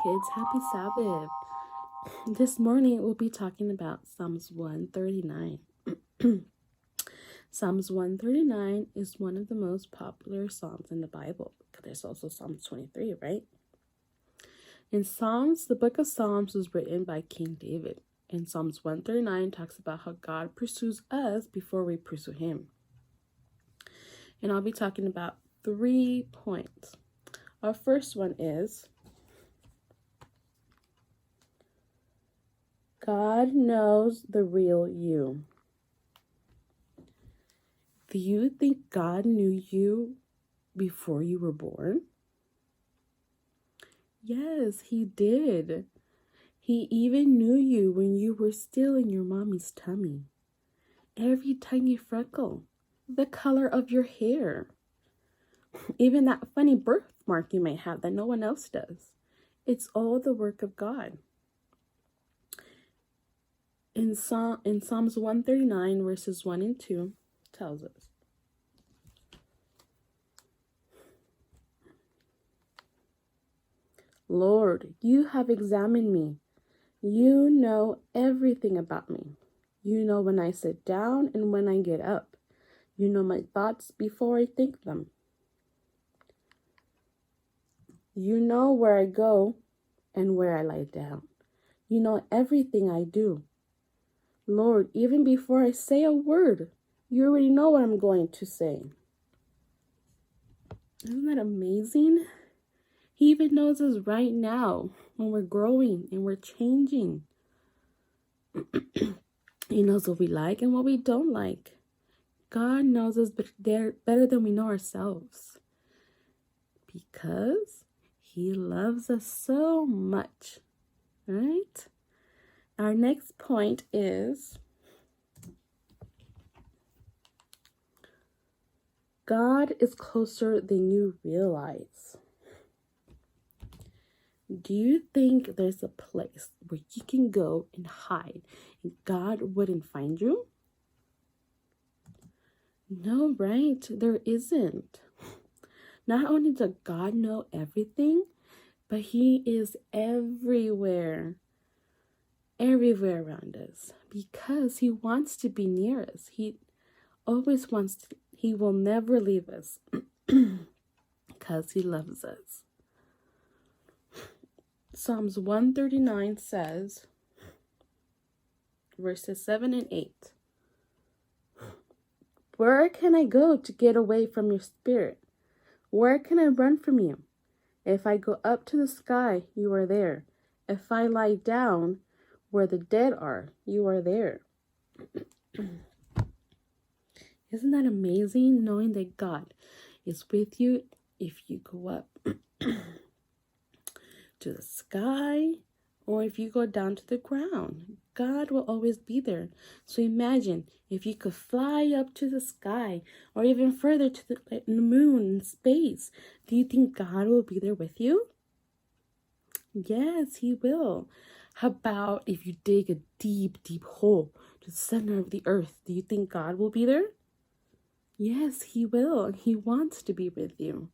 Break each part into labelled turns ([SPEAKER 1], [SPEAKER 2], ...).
[SPEAKER 1] kids. Happy Sabbath. This morning we'll be talking about Psalms 139. Psalms 139 is one of the most popular psalms in the Bible. There's also Psalms 23, right? In Psalms, the book of Psalms was written by King David. And Psalms 139 talks about how God pursues us before we pursue him. And I'll be talking about 3 points. Our first one is God knows the real you. Do you think God knew you before you were born? Yes, he did. He even knew you when you were still in your mommy's tummy. Every tiny freckle, the color of your hair, even that funny birthmark you may have that no one else does. It's all the work of God. In Psalms 139, verses 1 and 2, tells us, Lord, you have examined me. You know everything about me. You know when I sit down and when I get up. You know my thoughts before I think them. You know where I go and where I lie down. You know everything I do. Lord, even before I say a word, you already know what I'm going to say. Isn't that amazing? He even knows us right now when we're growing and we're changing. He knows what we like and what we don't like. God knows us better than we know ourselves. Because he loves us so much. Right? Our next point is God is closer than you realize. Do you think there's a place where you can go and hide and God wouldn't find you? No, right? There isn't. Not only does God know everything, but he is everywhere. Everywhere around us. Because he wants to be near us. He always wants to. He will never leave us. Because he loves us. Psalms 139 says, verses 7 and 8. Where can I go to get away from your spirit? Where can I run from you? If I go up to the sky, you are there. If I lie down where the dead are, you are there. Isn't that amazing, knowing that God is with you if you go up to the sky or if you go down to the ground? God will always be there. So imagine if you could fly up to the sky or even further to the moon and space. Do you think God will be there with you? Yes, he will. How about if you dig a deep, deep hole to the center of the earth? Do you think God will be there? Yes, he will. He wants to be with you.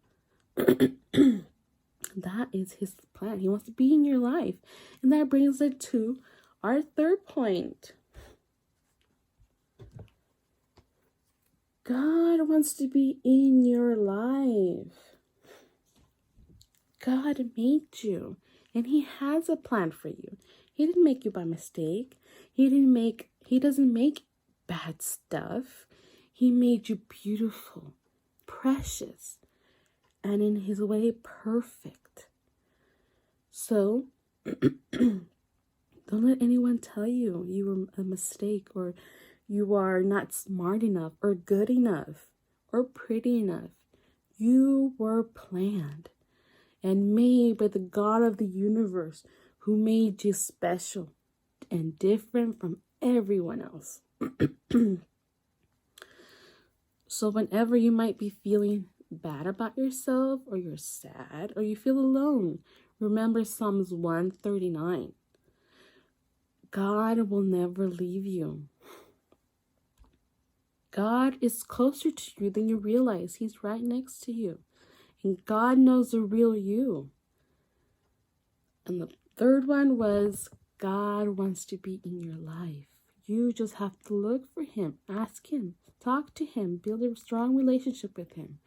[SPEAKER 1] That is his plan. He wants to be in your life. And that brings us to our third point. God wants to be in your life. God made you. And he has a plan for you. He didn't make you by mistake. He doesn't make bad stuff. He made you beautiful, precious, and in his way perfect. So, don't let anyone tell you you were a mistake or you are not smart enough or good enough or pretty enough. You were planned and made by the God of the universe who made you special and different from everyone else. So whenever you might be feeling bad about yourself or you're sad or you feel alone, remember Psalms 139. God will never leave you. God is closer to you than you realize. He's right next to you. And God knows the real you. And the third one was God wants to be in your life. You just have to look for him, ask him, talk to him, build a strong relationship with him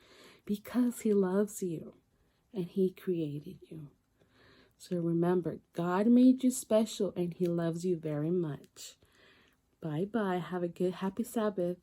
[SPEAKER 1] because he loves you and he created you. So remember, God made you special and he loves you very much. Bye-bye. Have a good, happy Sabbath.